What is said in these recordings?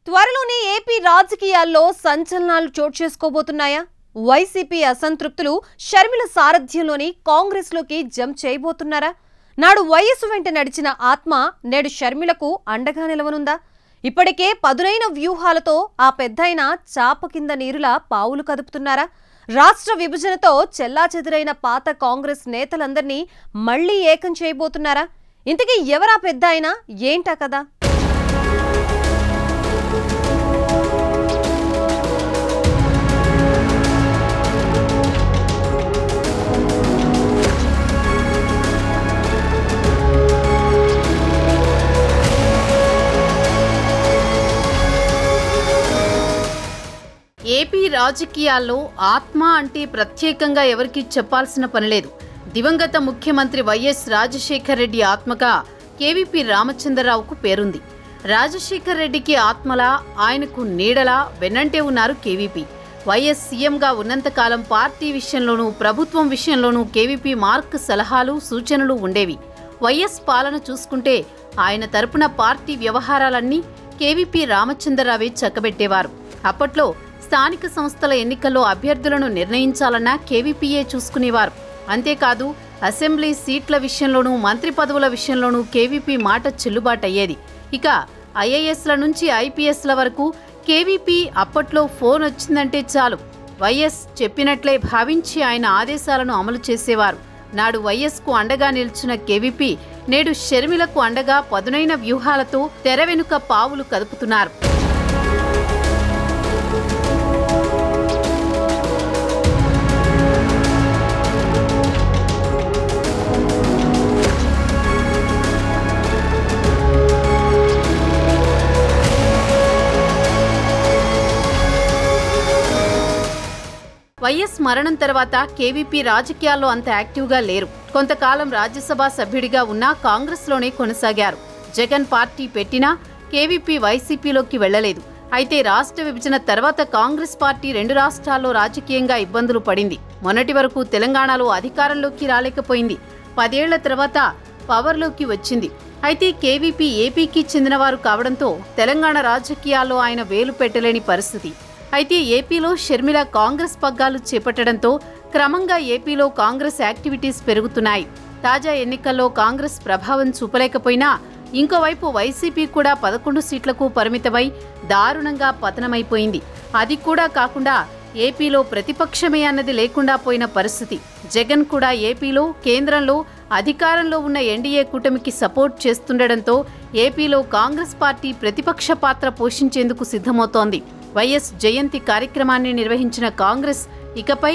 త్వరలోనే ఏపీ రాజకీయాల్లో సంచలనాలు చోటు చేసుకోబోతున్నాయా? వైసీపీ అసంతృప్తులు షర్మిల సారథ్యంలోని కాంగ్రెస్లోకి జంప్ చేయబోతున్నారా? నాడు వైఎస్ వెంట నడిచిన ఆత్మ నేడు షర్మిలకు అండగా నిలవనుందా? ఇప్పటికే పదునైన వ్యూహాలతో ఆ పెద్దయిన చాప కింద నీరులా పావులు కదుపుతున్నారా? రాష్ట్ర విభజనతో చెల్లాచెదురైన పాత కాంగ్రెస్ నేతలందరినీ మళ్లీ ఏకం చేయబోతున్నారా? ఇంతకీ ఎవరా పెద్దయినా ఏంటా కదా? ఏపీ రాజకీయాల్లో ఆత్మ అంటే ప్రత్యేకంగా ఎవరికి చెప్పాల్సిన పనిలేదు. దివంగత ముఖ్యమంత్రి వైఎస్ రాజశేఖర్ రెడ్డి ఆత్మగా కేవీపీ రామచంద్రరావుకు పేరుంది. రాజశేఖర్ రెడ్డికి ఆత్మలా, ఆయనకు నీడలా వెన్నంటే ఉన్నారు కేవీపీ. వైఎస్ సీఎంగా ఉన్నంతకాలం పార్టీ విషయంలోనూ ప్రభుత్వం విషయంలోనూ కేవీపీ మార్క్ సలహాలు సూచనలు ఉండేవి. వైఎస్ పాలన చూసుకుంటే ఆయన తరపున పార్టీ వ్యవహారాలన్నీ కేవీపీ రామచంద్రరావే చక్కబెట్టేవారు. అప్పట్లో స్థానిక సంస్థల ఎన్నికల్లో అభ్యర్థులను నిర్ణయించాలన్నా కేవీపీయే చూసుకునేవారు. అంతేకాదు అసెంబ్లీ సీట్ల విషయంలోనూ మంత్రి పదవుల విషయంలోనూ కేవీపీ మాట చెల్లుబాటయ్యేది. ఇక ఐఏఎస్ల నుంచి ఐపీఎస్ల వరకు కేవీపీ అప్పట్లో ఫోన్ వచ్చిందంటే చాలు వైఎస్ చెప్పినట్లే భావించి ఆయన ఆదేశాలను అమలు చేసేవారు. నాడు వైఎస్కు అండగా నిలిచిన కేవీపీ నేడు షర్మిలకు అండగా పదునైన వ్యూహాలతో తెర వెనుక పావులు కదుపుతున్నారు. వైఎస్ మరణం తర్వాత కేవీపీ రాజకీయాల్లో అంత యాక్టివ్గా లేరు. కొంతకాలం రాజ్యసభ సభ్యుడిగా ఉన్నా కాంగ్రెస్లోనే కొనసాగారు. జగన్ పార్టీ పెట్టినా కేవీపీ వైసీపీలోకి వెళ్లలేదు. అయితే రాష్ట్ర విభజన తర్వాత కాంగ్రెస్ పార్టీ రెండు రాష్ట్రాల్లో రాజకీయంగా ఇబ్బందులు పడింది. మొన్నటి వరకు తెలంగాణలో అధికారంలోకి రాలేకపోయింది. 10 ఏళ్ల తర్వాత పవర్లోకి వచ్చింది. అయితే కేవీపీ ఏపీకి చెందినవారు కావడంతో తెలంగాణ రాజకీయాల్లో ఆయన వేలు పెట్టలేని పరిస్థితి. అయితే ఏపీలో షర్మిల కాంగ్రెస్ పగ్గాలు చేపట్టడంతో క్రమంగా ఏపీలో కాంగ్రెస్ యాక్టివిటీస్ పెరుగుతున్నాయి. తాజా ఎన్నికల్లో కాంగ్రెస్ ప్రభావం చూపలేకపోయినా ఇంకోవైపు వైసీపీ కూడా 11 సీట్లకు పరిమితమై దారుణంగా పతనమైపోయింది. అది కూడా కాకుండా ఏపీలో ప్రతిపక్షమే అన్నది లేకుండా పోయిన పరిస్థితి. జగన్ కూడా ఏపీలో కేంద్రంలో అధికారంలో ఉన్న ఎన్డీఏ కూటమికి సపోర్ట్ చేస్తుండటంతో ఏపీలో కాంగ్రెస్ పార్టీ ప్రతిపక్ష పాత్ర పోషించేందుకు సిద్ధమవుతోంది. వైఎస్ జయంతి కార్యక్రమాన్ని నిర్వహించిన కాంగ్రెస్ ఇకపై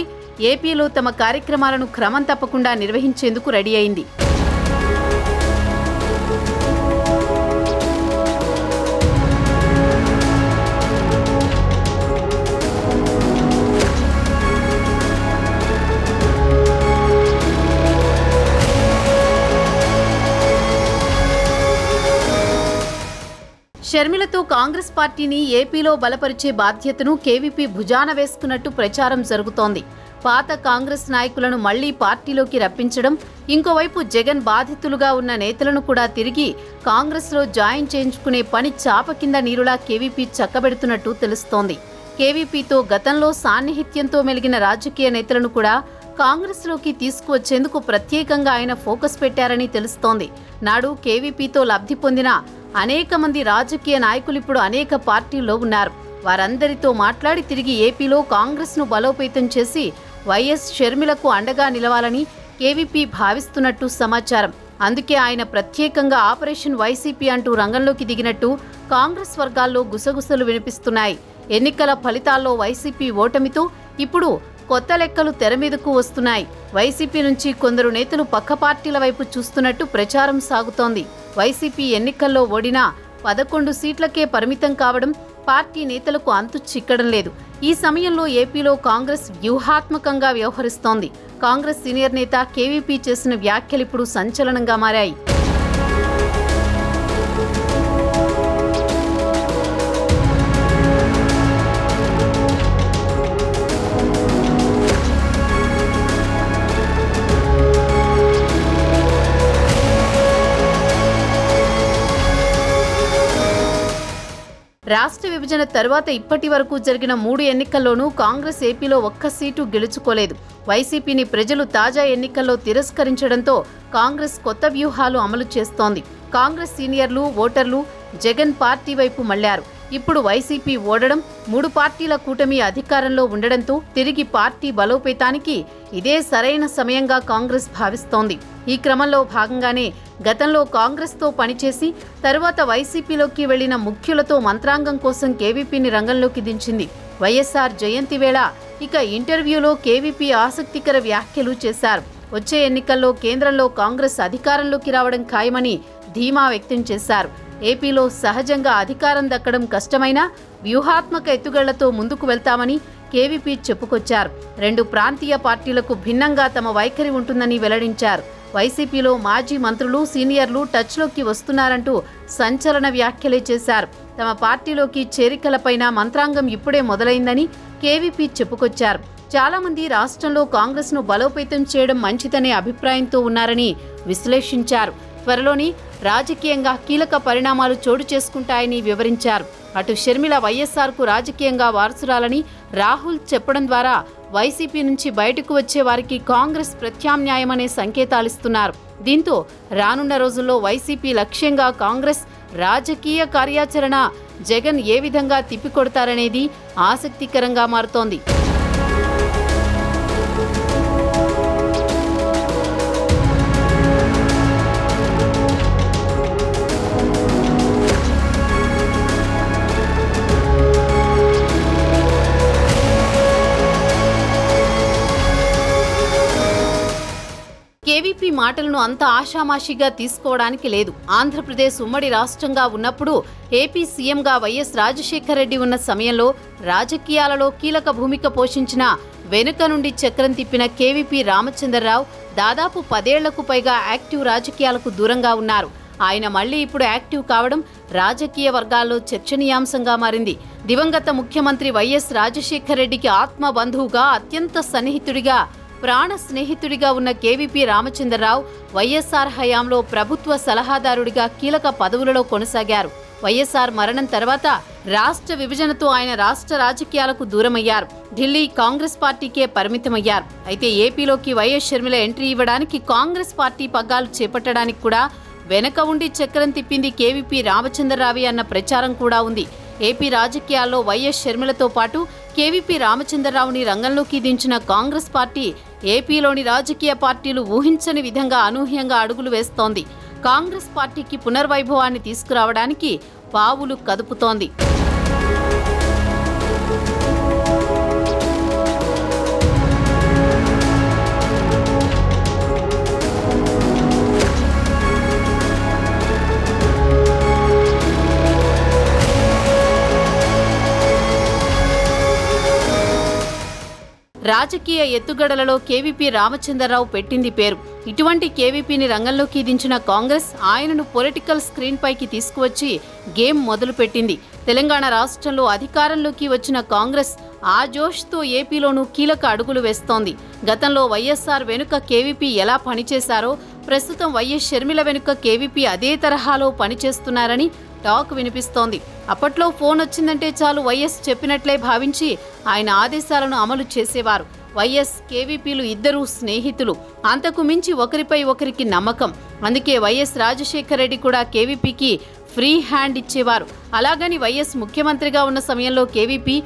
ఏపీలో తమ కార్యక్రమాలను క్రమం తప్పకుండా నిర్వహించేందుకు రెడీ అయింది. షర్మిలతో కాంగ్రెస్ పార్టీని ఏపీలో బలపరిచే బాధ్యతను కేవీపీ భుజాన వేసుకున్నట్టు ప్రచారం జరుగుతోంది. పాత కాంగ్రెస్ నాయకులను మళ్లీ పార్టీలోకి రప్పించడం, ఇంకోవైపు జగన్ బాధితులుగా ఉన్న నేతలను కూడా తిరిగి కాంగ్రెస్లో జాయిన్ చేయించుకునే పని చాప కింద నీరులా కేవీపీ చక్కబెడుతున్నట్టు తెలుస్తోంది. కేవీపీతో గతంలో సాన్నిహిత్యంతో మెలిగిన రాజకీయ నేతలను కూడా కాంగ్రెస్లోకి తీసుకువచ్చేందుకు ప్రత్యేకంగా ఆయన ఫోకస్ పెట్టారని తెలుస్తోంది. నాడు కేవీపీతో లబ్ధి పొందిన అనేక మంది రాజకీయ నాయకులిప్పుడు అనేక పార్టీల్లో ఉన్నారు. వారందరితో మాట్లాడి తిరిగి ఏపీలో కాంగ్రెస్ను బలోపేతం చేసి వైఎస్ షర్మిలకు అండగా నిలవాలని కేవీపీ భావిస్తున్నట్టు సమాచారం. అందుకే ఆయన ప్రత్యేకంగా ఆపరేషన్ వైసీపీ అంటూ రంగంలోకి దిగినట్టు కాంగ్రెస్ వర్గాల్లో గుసగుసలు వినిపిస్తున్నాయి. ఎన్నికల ఫలితాల్లో వైసీపీ ఓటమితో ఇప్పుడు కొత్త లెక్కలు తెర మీదకు వస్తున్నాయి. వైసీపీ నుంచి కొందరు నేతలు పక్క పార్టీల వైపు చూస్తున్నట్టు ప్రచారం సాగుతోంది. వైసీపీ ఎన్నికల్లో ఓడినా 11 సీట్లకే పరిమితం కావడం పార్టీ నేతలకు అంతు చిక్కడం లేదు. ఈ సమయంలో ఏపీలో కాంగ్రెస్ వ్యూహాత్మకంగా వ్యవహరిస్తోంది. కాంగ్రెస్ సీనియర్ నేత కేవీపీ చేసిన వ్యాఖ్యలిప్పుడు సంచలనంగా మారాయి. రాష్ట్ర విభజన తర్వాత ఇప్పటి వరకు జరిగిన 3 ఎన్నికల్లోనూ కాంగ్రెస్ ఏపీలో ఒక్క సీటు గెలుచుకోలేదు. వైసీపీని ప్రజలు తాజా ఎన్నికల్లో తిరస్కరించడంతో కాంగ్రెస్ కొత్త వ్యూహాలు అమలు చేస్తోంది. కాంగ్రెస్ సీనియర్లు, ఓటర్లు జగన్ పార్టీ వైపు మళ్లారు. ఇప్పుడు వైసీపీ ఓడడం, 3 పార్టీల కూటమి అధికారంలో ఉండడంతో తిరిగి పార్టీ బలోపేతానికి ఇదే సరైన సమయంగా కాంగ్రెస్ భావిస్తోంది. ఈ క్రమంలో భాగంగానే గతంలో కాంగ్రెస్తో పనిచేసి తరువాత వైసీపీలోకి వెళ్లిన ముఖ్యులతో మంత్రాంగం కోసం కేవీపీని రంగంలోకి దించింది. వైఎస్ఆర్ జయంతి వేళ ఇక ఇంటర్వ్యూలో కేవీపీ ఆసక్తికర వ్యాఖ్యలు చేశారు. వచ్చే ఎన్నికల్లో కేంద్రంలో కాంగ్రెస్ అధికారంలోకి రావడం ఖాయమని ధీమా వ్యక్తం చేశారు. ఏపీలో సహజంగా అధికారం దక్కడం కష్టమైనా వ్యూహాత్మక ఎత్తుగళ్లతో ముందుకు వెళ్తామని కేవీపీ చెప్పుకొచ్చారు. 2 ప్రాంతీయ పార్టీలకు భిన్నంగా తమ వైఖరి ఉంటుందని వెల్లడించారు. వైసీపీలో మాజీ మంత్రులు, సీనియర్లు టచ్లోకి వస్తున్నారంటూ సంచలన వ్యాఖ్యలే చేశారు. తమ పార్టీలోకి చేరికలపైన మంత్రాంగం ఇప్పుడే మొదలైందని కేవీపీ చెప్పుకొచ్చారు. చాలా మంది రాష్ట్రంలో కాంగ్రెస్ను బలోపేతం చేయడం మంచిదనే అభిప్రాయంతో ఉన్నారని విశ్లేషించారు. త్వరలోని రాజకీయంగా కీలక పరిణామాలు చోటు చేసుకుంటాయని వివరించారు. అటు షర్మిల వైఎస్ఆర్కు రాజకీయంగా వారసురాలని రాహుల్ చెప్పడం ద్వారా వైసీపీ నుంచి బయటకు వచ్చే వారికి కాంగ్రెస్ ప్రత్యామ్నాయమనే సంకేతాలిస్తున్నారు. దీంతో రానున్న రోజుల్లో వైసీపీ లక్ష్యంగా కాంగ్రెస్ రాజకీయ కార్యాచరణ జగన్ ఏ విధంగా తిప్పికొడతారనేది ఆసక్తికరంగా మారుతోంది. కేవీపీ మాటలను అంత ఆషామాషిగా తీసుకోవడానికి లేదు. ఆంధ్రప్రదేశ్ ఉమ్మడి రాష్ట్రంగా ఉన్నప్పుడు ఏపీ సీఎంగా వైఎస్ రాజశేఖర రెడ్డి ఉన్న సమయంలో రాజకీయాలలో కీలక భూమిక పోషించిన, వెనుక నుండి చక్రం తిప్పిన కేవీపీ రామచంద్రరావు దాదాపు 10 ఏళ్లకు పైగా యాక్టివ్ రాజకీయాలకు దూరంగా ఉన్నారు. ఆయన మళ్లీ ఇప్పుడు యాక్టివ్ కావడం రాజకీయ వర్గాల్లో చర్చనీయాంశంగా మారింది. దివంగత ముఖ్యమంత్రి వైఎస్ రాజశేఖర రెడ్డికి ఆత్మ బంధువుగా, అత్యంత సన్నిహితుడిగా, ప్రాణ స్నేహితుడిగా ఉన్న కేవీపీ రామచంద్రరావు వైఎస్ఆర్ హయాంలో ప్రభుత్వ సలహాదారుడిగా కీలక పదవులలో కొనసాగారు. వైఎస్ఆర్ మరణం తర్వాత రాష్ట్ర విభజనతో ఆయన రాష్ట్ర రాజకీయాలకు దూరమయ్యారు. ఢిల్లీ కాంగ్రెస్ పార్టీకే పరిమితమయ్యారు. అయితే ఏపీలోకి వైఎస్ షర్మిల ఎంట్రీ ఇవ్వడానికి కాంగ్రెస్ పార్టీ పగ్గాలు చేపట్టడానికి కూడా వెనక ఉండి చక్రం తిప్పింది కేవీపీ రామచంద్రరావే అన్న ప్రచారం కూడా ఉంది. ఏపీ రాజకీయాల్లో వైఎస్ షర్మిలతో పాటు కేవీపీ రామచంద్రరావుని రంగంలోకి దించిన కాంగ్రెస్ పార్టీ ఏపీలోని రాజకీయ పార్టీలు ఊహించని విధంగా అనూహ్యంగా అడుగులు వేస్తోంది. కాంగ్రెస్ పార్టీకి పునర్వైభవాన్ని తీసుకురావడానికి పావులు కదుపుతోంది. రాజకీయ ఎత్తుగడలలో కేవీపీ రామచంద్రరావు పెట్టింది పేరు. ఇటువంటి కేవీపీని రంగంలోకి దించిన కాంగ్రెస్ ఆయనను పొలిటికల్ స్క్రీన్ పైకి తీసుకువచ్చి గేమ్ మొదలుపెట్టింది. తెలంగాణ రాష్ట్రంలో అధికారంలోకి వచ్చిన కాంగ్రెస్ ఆ జోష్తో ఏపీలోనూ కీలక అడుగులు వేస్తోంది. గతంలో వైఎస్ఆర్ వెనుక కేవీపీ ఎలా పనిచేశారో ప్రస్తుతం వైఎస్ షర్మిల వెనుక కేవీపీ అదే తరహాలో పనిచేస్తున్నారని టాక్ వినిపిస్తోంది. అప్పట్లో ఫోన్ వచ్చిందంటే చాలు వైఎస్ చెప్పినట్లే భావించి ఆయన ఆదేశాలను అమలు చేసేవారు. వైఎస్, కేవీపీలు ఇద్దరూ స్నేహితులు. అంతకు మించి ఒకరిపై ఒకరికి నమ్మకం. అందుకే వైఎస్ రాజశేఖర రెడ్డి కూడా కేవీపీకి ఫ్రీ హ్యాండ్ ఇచ్చేవారు. అలాగని వైఎస్ ముఖ్యమంత్రిగా ఉన్న సమయంలో కేవీపీ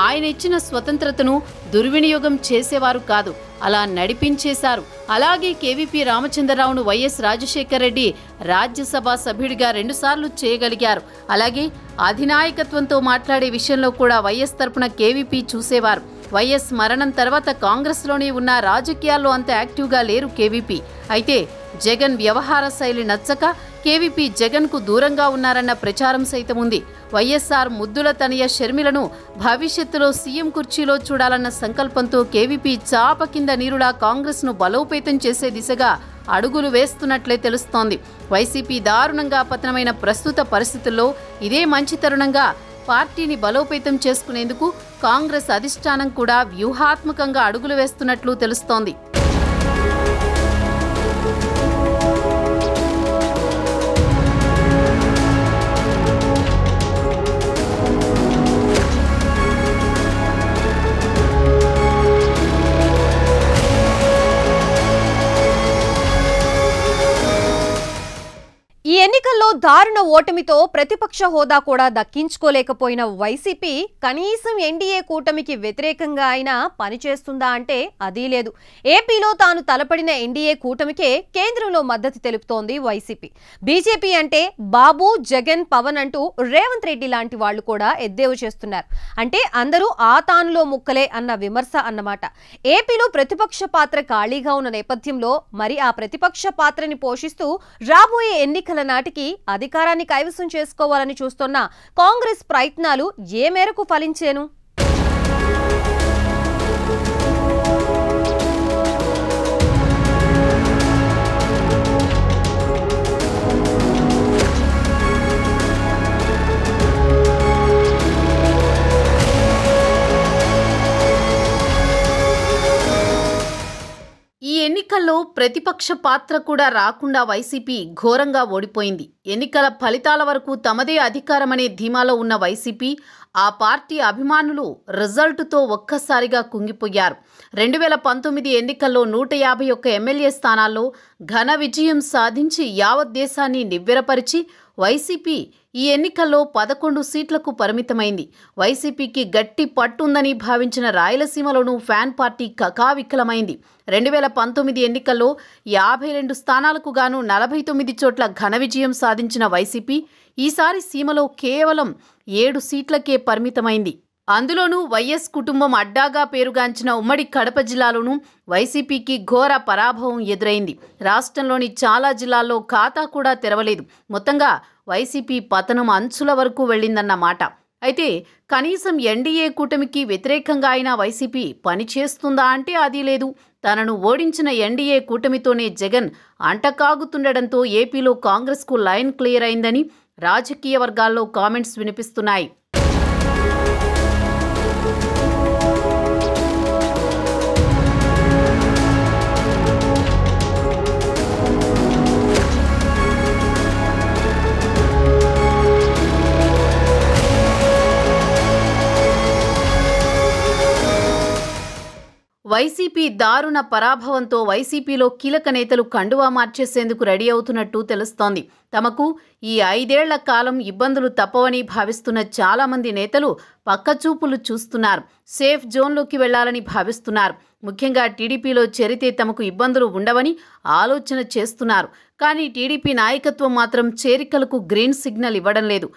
ఆయన ఇచ్చిన స్వతంత్రతను దుర్వినియోగం చేసేవారు కాదు, అలా నడిపించేశారు. అలాగే కేవీపీ రామచంద్రరావును వైఎస్ రాజశేఖర రెడ్డి రాజ్యసభ సభ్యుడిగా 2 సార్లు చేయగలిగారు. అలాగే అధినాయకత్వంతో మాట్లాడే విషయంలో కూడా వైఎస్ తరపున కేవీపీ చూసేవారు. వైఎస్ మరణం తర్వాత కాంగ్రెస్లోనే ఉన్న రాజకీయాల్లో అంత యాక్టివ్గా లేరు కేవీపీ. అయితే జగన్ వ్యవహార శైలి నచ్చక కేవీపీ జగన్కు దూరంగా ఉన్నారన్న ప్రచారం సైతం ఉంది. వైఎస్ఆర్ ముద్దుల తనయ షర్మిలను భవిష్యత్తులో సీఎం కుర్చీలో చూడాలన్న సంకల్పంతో కేవీపీ చాప కింద నీరులా కాంగ్రెస్ను బలోపేతం చేసే దిశగా అడుగులు వేస్తున్నట్లే తెలుస్తోంది. వైసీపీ దారుణంగా పతనమైన ప్రస్తుత పరిస్థితుల్లో ఇదే మంచి తరుణంగా పార్టీని బలోపేతం చేసుకునేందుకు కాంగ్రెస్ అధిష్టానం కూడా వ్యూహాత్మకంగా అడుగులు వేస్తున్నట్లు తెలుస్తోంది. దారుణ ఓటమితో ప్రతిపక్ష హోదా కూడా దక్కించుకోలేకపోయిన వైసీపీ కనీసం ఎన్డీఏ కూటమికి వ్యతిరేకంగా అయినా పనిచేస్తుందా అంటే అదీ లేదు. ఏపీలో తాను తలపడిన ఎన్డీఏ కూటమికే కేంద్రంలో మద్దతు తెలుపుతోంది వైసీపీ. బీజేపీ అంటే బాబు, జగన్, పవన్ అంటూ రేవంత్ రెడ్డి లాంటి వాళ్లు కూడా ఎద్దేవా చేస్తున్నారు. అంటే అందరూ ఆ తానులో ముక్కలే అన్న విమర్శ అన్నమాట. ఏపీలో ప్రతిపక్ష పాత్ర ఖాళీగా ఉన్న నేపథ్యంలో మరి ఆ ప్రతిపక్ష పాత్రని పోషిస్తూ రాబోయే ఎన్నికల నాటికి అధికారాన్ని కైవసం చేసుకోవాలని చూస్తున్న కాంగ్రెస్ ప్రయత్నాలు ఏ మేరకు ఫలించేను? ఈ ఎన్నికల్లో ప్రతిపక్ష పాత్ర కూడా రాకుండా వైసీపీ ఘోరంగా ఓడిపోయింది. ఎన్నికల ఫలితాల వరకు తమదే అధికారమనే ధీమాలో ఉన్న వైసీపీ, ఆ పార్టీ అభిమానులు రిజల్టుతో ఒక్కసారిగా కుంగిపోయారు. 2019 ఎన్నికల్లో 151 ఎమ్మెల్యే స్థానాల్లో ఘన విజయం సాధించి యావత్ దేశాన్ని నివ్వెరపరిచి వైసీపీ ఈ ఎన్నికల్లో 11 సీట్లకు పరిమితమైంది. వైసీపీకి గట్టి పట్టుందని భావించిన రాయలసీమలోనూ ఫ్యాన్ పార్టీ కకావికలమైంది. 2019 ఎన్నికల్లో 52 స్థానాలకు గాను 49 చోట్ల ఘన విజయం సాధించిన వైసీపీ ఈసారి సీమలో కేవలం 7 సీట్లకే పరిమితమైంది. అందులోనూ వైఎస్ కుటుంబం అడ్డాగా పేరుగాంచిన ఉమ్మడి కడప జిల్లాలోనూ వైసీపీకి ఘోర పరాభవం ఎదురైంది. రాష్ట్రంలోని చాలా జిల్లాల్లో ఖాతా కూడా తెరవలేదు. మొత్తంగా వైసీపీ పతనం అంచుల వరకు వెళ్లిందన్నమాట. అయితే కనీసం ఎన్డీఏ కూటమికి వ్యతిరేకంగా అయినా వైసీపీ పనిచేస్తుందా అంటే అది లేదు. తనను ఓడించిన ఎన్డీఏ కూటమితోనే జగన్ అంటకాగుతుండటంతో ఏపీలో కాంగ్రెస్కు లైన్ క్లియర్ అయిందని రాజకీయ వర్గాల్లో కామెంట్స్ వినిపిస్తున్నాయి. వైసీపీ దారుణ పరాభవంతో వైసీపీలో కీలక నేతలు కండువా మార్చేసేందుకు రెడీ అవుతున్నట్టు తెలుస్తోంది. తమకు ఈ 5 ఏళ్ల కాలం ఇబ్బందులు తప్పవని భావిస్తున్న చాలా మంది నేతలు పక్కచూపులు చూస్తున్నారు. సేఫ్ జోన్లోకి వెళ్లాలని భావిస్తున్నారు. ముఖ్యంగా టీడీపీలో చేరితే తమకు ఇబ్బందులు ఉండవని ఆలోచన చేస్తున్నారు. కానీ టీడీపీ నాయకత్వం మాత్రం చేరికలకు గ్రీన్ సిగ్నల్ ఇవ్వడం లేదు.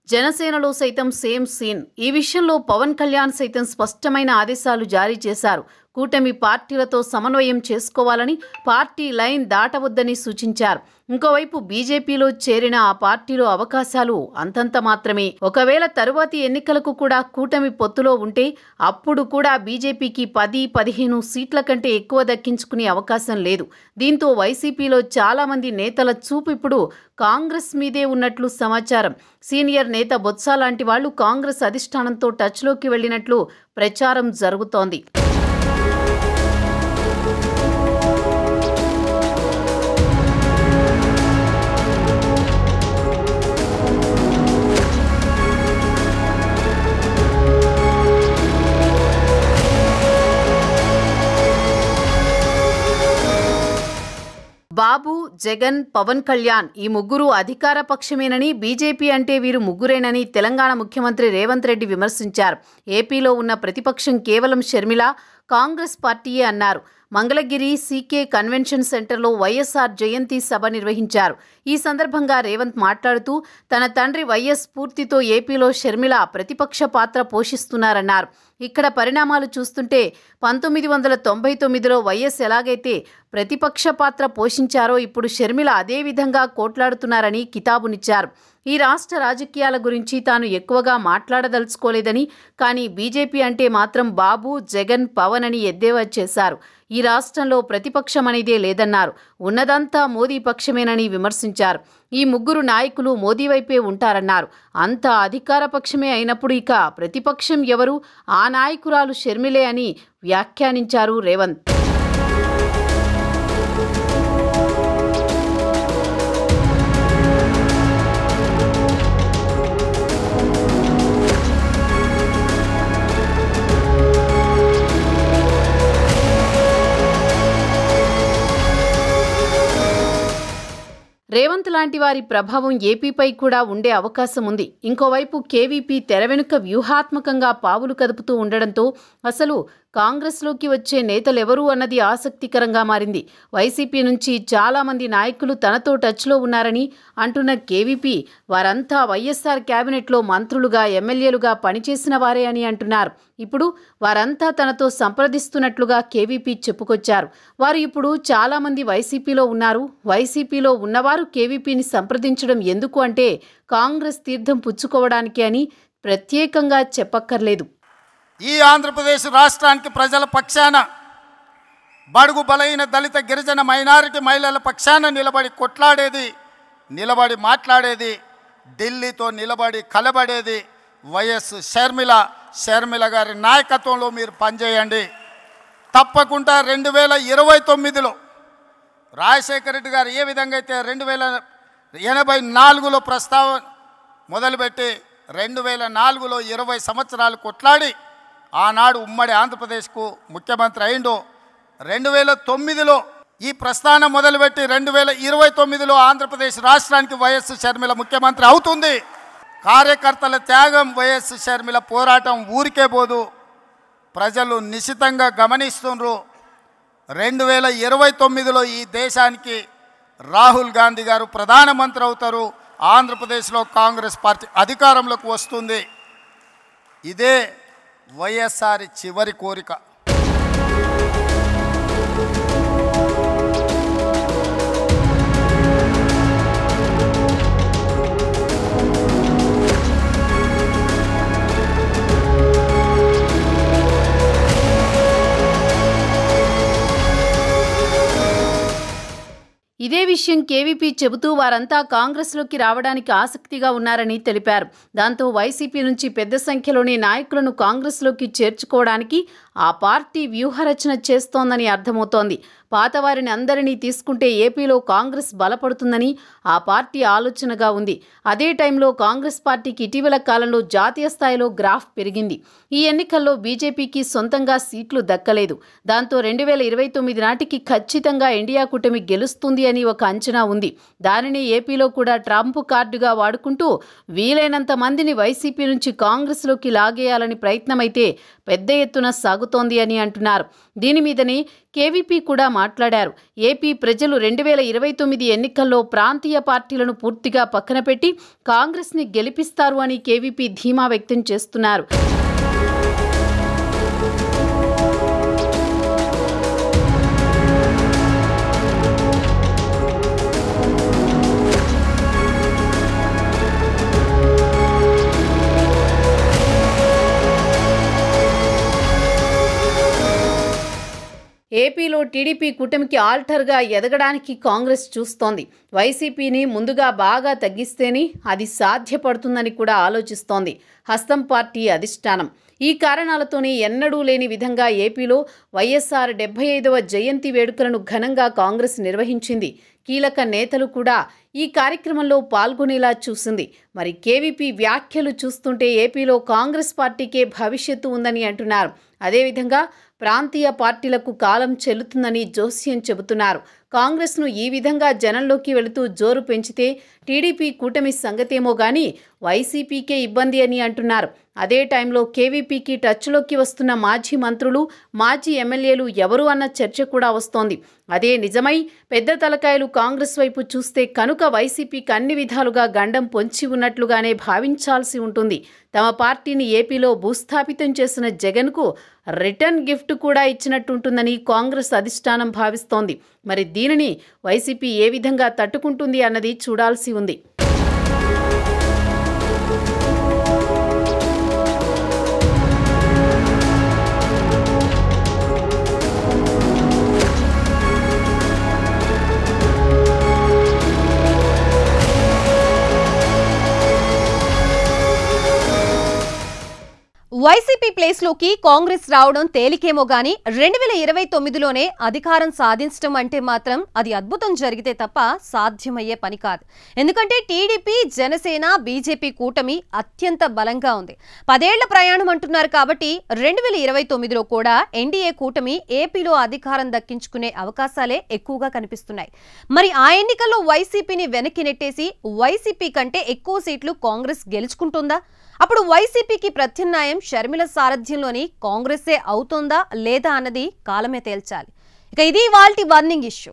జనసేనలో సైతం సేమ్ సీన్. ఈ విషయంలో పవన్ కళ్యాణ్ సైతం స్పష్టమైన ఆదేశాలు జారీ చేశారు. కూటమి పార్టీలతో సమన్వయం చేసుకోవాలని, పార్టీ లైన్ దాటవద్దని సూచించారు. ఇంకోవైపు బీజేపీలో చేరిన ఆ పార్టీలో అవకాశాలు అంతంత మాత్రమే. ఒకవేళ తరువాతి ఎన్నికలకు కూడా కూటమి పొత్తులో ఉంటే అప్పుడు కూడా బీజేపీకి 10-15 సీట్ల కంటే ఎక్కువ దక్కించుకునే అవకాశం లేదు. దీంతో వైసీపీలో చాలా మంది నేతల చూపు ఇప్పుడు కాంగ్రెస్ మీదే ఉన్నట్లు సమాచారం. సీనియర్ నేత బొత్స లాంటి వాళ్లు కాంగ్రెస్ అధిష్టానంతో టచ్లోకి వెళ్లినట్లు ప్రచారం జరుగుతోంది. బాబు, జగన్, పవన్ కళ్యాణ్ ఈ ముగ్గురు అధికార పక్షమేనని, బీజేపీ అంటే వీరు ముగ్గురేనని తెలంగాణ ముఖ్యమంత్రి రేవంత్ రెడ్డి విమర్శించారు. ఏపీలో ఉన్న ప్రతిపక్షం కేవలం షర్మిల, కాంగ్రెస్ పార్టీయే అన్నారు. మంగళగిరి సీకే కన్వెన్షన్ సెంటర్లో వైఎస్ఆర్ జయంతి సభ నిర్వహించారు. ఈ సందర్భంగా రేవంత్ మాట్లాడుతూ తన తండ్రి వైఎస్ స్ఫూర్తితో ఏపీలో షర్మిల ప్రతిపక్ష పాత్ర పోషిస్తున్నారన్నారు. ఇక్కడ పరిణామాలు చూస్తుంటే 1999లో వైఎస్ ఎలాగైతే ప్రతిపక్ష పాత్ర పోషించారో ఇప్పుడు షర్మిల అదే విధంగా కోట్లాడుతున్నారని కితాబునిచ్చారు. ఈ రాష్ట్ర రాజకీయాల గురించి తాను ఎక్కువగా మాట్లాడదలుచుకోలేదని, కానీ బీజేపీ అంటే మాత్రం బాబు, జగన్, పవన్ అని ఎద్దేవా చేశారు. ఈ రాష్ట్రంలో ప్రతిపక్షం అనేదే లేదన్నారు. ఉన్నదంతా మోదీ పక్షమేనని విమర్శించారు. ఈ ముగ్గురు నాయకులు మోదీ వైపే ఉంటారన్నారు. అంత అధికార పక్షమే అయినప్పుడు ఇక ప్రతిపక్షం ఎవరు? ఆ నాయకురాలు షర్మిలే అని వ్యాఖ్యానించారు రేవంత్. రేవంత్ లాంటి వారి ప్రభావం ఏపీపై కూడా ఉండే అవకాశం ఉంది. ఇంకోవైపు కేవీపీ తెర వెనుక వ్యూహాత్మకంగా పావులు కదుపుతూ ఉండడంతో అసలు కాంగ్రెస్లోకి వచ్చే నేతలెవరూ అన్నది ఆసక్తికరంగా మారింది. వైసీపీ నుంచి చాలామంది నాయకులు తనతో టచ్లో ఉన్నారని అంటున్న కేవీపీ వారంతా వైఎస్ఆర్ క్యాబినెట్లో మంత్రులుగా, ఎమ్మెల్యేలుగా పనిచేసిన వారే అని అంటున్నారు. ఇప్పుడు వారంతా తనతో సంప్రదిస్తున్నట్లుగా కేవీపీ చెప్పుకొచ్చారు. వారు ఇప్పుడు చాలామంది వైసీపీలో ఉన్నారు. వైసీపీలో ఉన్నవారు కేవీపీని సంప్రదించడం ఎందుకు అంటే కాంగ్రెస్ తీర్థం పుచ్చుకోవడానికి అని ప్రత్యేకంగా చెప్పక్కర్లేదు. ఈ ఆంధ్రప్రదేశ్ రాష్ట్రానికి ప్రజల పక్షాన, బడుగు బలైన దళిత గిరిజన మైనారిటీ మహిళల పక్షాన నిలబడి కొట్లాడేది, నిలబడి మాట్లాడేది, ఢిల్లీతో నిలబడి కలబడేది వైఎస్ షర్మిల గారి నాయకత్వంలో మీరు పనిచేయండి. తప్పకుండా 2029లో రాజశేఖర రెడ్డి గారు ఏ విధంగా అయితే 1984లో ప్రస్తావన మొదలుపెట్టి 2004లో 20 సంవత్సరాలు కొట్లాడి ఆనాడు ఉమ్మడి ఆంధ్రప్రదేశ్కు ముఖ్యమంత్రి అయిండు. 2009లో ఈ ప్రస్థానం మొదలుపెట్టి 2029లో ఆంధ్రప్రదేశ్ రాష్ట్రానికి వైఎస్ షర్మిల ముఖ్యమంత్రి అవుతుంది. కార్యకర్తల త్యాగం, వైఎస్ షర్మిల పోరాటం ఊరికే పోదు. ప్రజలు నిశితంగా గమనిస్తున్నారు. 2029లో ఈ దేశానికి రాహుల్ గాంధీ గారు ప్రధానమంత్రి అవుతారు. ఆంధ్రప్రదేశ్లో కాంగ్రెస్ పార్టీ అధికారంలోకి వస్తుంది. ఇదే వైఎస్ఆర్ చివరి కోరిక. ఇదే విషయం కేవీపీ చెబుతూ వారంతా కాంగ్రెస్లోకి రావడానికి ఆసక్తిగా ఉన్నారని తెలిపారు. దాంతో వైసీపీ నుంచి పెద్ద సంఖ్యలోని నాయకులను కాంగ్రెస్లోకి చేర్చుకోవడానికి ఆ పార్టీ వ్యూహరచన చేస్తోందని అర్థమవుతోంది. పాతవారిని అందరినీ తీసుకుంటే ఏపీలో కాంగ్రెస్ బలపడుతుందని ఆ పార్టీ ఆలోచనగా ఉంది. అదే టైంలో కాంగ్రెస్ పార్టీకి ఇటీవల కాలంలో జాతీయ స్థాయిలో గ్రాఫ్ పెరిగింది. ఈ ఎన్నికల్లో బీజేపీకి సొంతంగా సీట్లు దక్కలేదు. దాంతో 2029 నాటికి ఖచ్చితంగా ఇండియా కూటమి గెలుస్తుంది అని ఒక అంచనా ఉంది. దానిని ఏపీలో కూడా ట్రంప్ కార్డుగా వాడుకుంటూ వీలైనంత మందిని వైసీపీ నుంచి కాంగ్రెస్లోకి లాగేయాలని ప్రయత్నమైతే పెద్ద ఎత్తున సాగుతోంది అని అంటున్నారు. దీని మీదనే కేవీపీ కూడా మాట్లాడారు. ఏపీ ప్రజలు 2029 ఎన్నికల్లో ప్రాంతీయ పార్టీలను పూర్తిగా పక్కన పెట్టి కాంగ్రెస్ని గెలిపిస్తారు అని కేవీపీ ధీమా వ్యక్తం చేస్తున్నారు. ఏపీలో టీడీపీ కూటమికి ఆల్టర్గా ఎదగడానికి కాంగ్రెస్ చూస్తోంది. వైసీపీని ముందుగా బాగా తగ్గిస్తేనే అది సాధ్యపడుతుందని కూడా ఆలోచిస్తోంది హస్తం పార్టీ అధిష్టానం. ఈ కారణాలతోనే ఎన్నడూ లేని విధంగా ఏపీలో వైఎస్ఆర్ 75వ జయంతి వేడుకలను ఘనంగా కాంగ్రెస్ నిర్వహించింది. కీలక నేతలు కూడా ఈ కార్యక్రమంలో పాల్గొనేలా చూసింది. మరి కేవీపీ వ్యాఖ్యలు చూస్తుంటే ఏపీలో కాంగ్రెస్ పార్టీకే భవిష్యత్తు ఉందని అంటున్నారు. అదేవిధంగా ప్రాంతీయ పార్టీలకు కాలం చెల్లుతుందని జోస్యం చెబుతున్నారు. కాంగ్రెస్ను ఈ విధంగా జనంలోకి వెళుతూ జోరు పెంచితే టీడీపీ కూటమి సంగతేమో గానీ వైసీపీకే ఇబ్బంది అని అంటున్నారు. అదే టైంలో కేవీపీకి టచ్లోకి వస్తున్న మాజీ మంత్రులు, మాజీ ఎమ్మెల్యేలు ఎవరు అన్న చర్చ కూడా వస్తోంది. అదే నిజమై పెద్ద తలకాయలు కాంగ్రెస్ వైపు చూస్తే కనుక వైసీపీకి అన్ని విధాలుగా గండం పొంచి ఉన్నట్లుగానే భావించాల్సి ఉంటుంది. తమ పార్టీని ఏపీలో భూస్థాపితం చేసిన జగన్కు రిటర్న్ గిఫ్ట్ కూడా ఇచ్చినట్టుంటుందని కాంగ్రెస్ అధిష్టానం భావిస్తోంది. మరి దీనిని వైసీపీ ఏ విధంగా తట్టుకుంటుంది అన్నది చూడాల్సి ఉంది. వైసీపీ ప్లేస్లోకి కాంగ్రెస్ రావడం తేలికేమో గానీ 2029లోనే అధికారం సాధించడం అంటే మాత్రం అది అద్భుతం జరిగితే తప్ప సాధ్యమయ్యే పని కాదు. ఎందుకంటే టీడీపీ, జనసేన, బీజేపీ కూటమి అత్యంత బలంగా ఉంది. 10 ఏళ్ల ప్రయాణం అంటున్నారు కాబట్టి 2029లో కూడా ఎన్డీఏ కూటమి ఏపీలో అధికారం దక్కించుకునే అవకాశాలే ఎక్కువగా కనిపిస్తున్నాయి. మరి ఆ ఎన్నికల్లో వైసీపీని వెనక్కి నెట్టేసి వైసీపీ కంటే ఎక్కువ సీట్లు కాంగ్రెస్ గెలుచుకుంటుందా? అప్పుడు వైసీపీకి ప్రత్యామ్నాయం షర్మిల సారథ్యంలోని కాంగ్రెసే అవుతుందా లేదా అన్నది కాలమే తేల్చాలి. ఇక ఇది ఇవాల్టి బర్నింగ్ ఇష్యూ.